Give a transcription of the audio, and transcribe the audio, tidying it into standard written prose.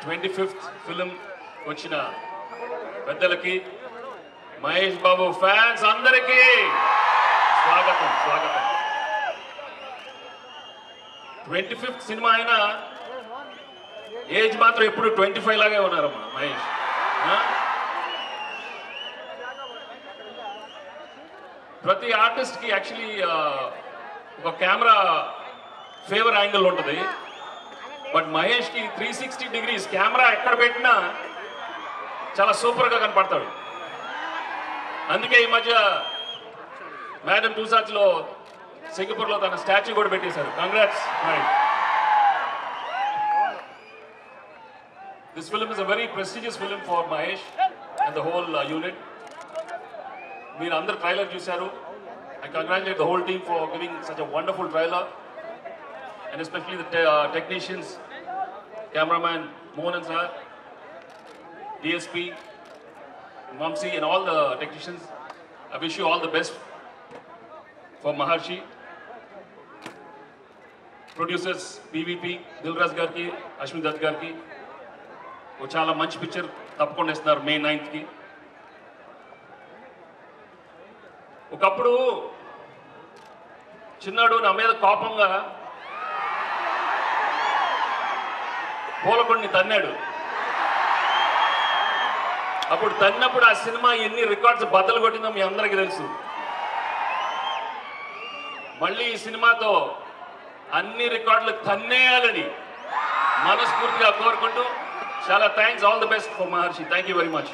25th film వచ్చిన పెద్దలకి, Mahesh Babu fans అందరికీ స్వాగతం. 25th సినిమా అయినా ఏజ్ మాత్రం ఎప్పుడు 25 లాగే ఉన్నారమ్మా మహేష్. ప్రతి ఆర్టిస్ట్కి యాక్చువల్లీ ఒక కెమెరా ఫేవర్ యాంగిల్ ఉంటుంది. బట్ మహేష్కి 360 degrees కెమెరా ఎక్కడ పెట్టినా చాలా సూపర్గా కనపడతాడు. అందుకే ఈ మధ్య మేడం టూసాచ్లో సింగపూర్లో తన స్టాచ్యూ కూడా పెట్టేశారు. Congrats. This film is a very prestigious film for Mahesh and the whole unit. మీరు అందరు ట్రైలర్ చూశారు. I congratulate the whole team for giving such a wonderful trailer, and especially the technicians, cameraman Mohan sir, DSP, Mamsi, and all the technicians. I wish you all the best for Maharshi. Producers PVP, Dilraj Garki, Ashwin Dutt Garki. वो చాలా మంచి picture తప్పకుండా ఇస్తున్నారు May 9th కి. ఒకప్పుడు చిన్నాడు నా మీద కోపంగా పూలకొండిని తన్నాడు. అప్పుడు తన్నప్పుడు ఆ సినిమా ఎన్ని రికార్డ్స్ బద్దలు కొట్టిందో మీ అందరికీ తెలుసు. మళ్ళీ ఈ సినిమాతో అన్ని రికార్డులు తన్నేయాలని మనస్ఫూర్తిగా కోరుకుంటూ చాలా thanks. All the best for Maharshi. Thank you very much.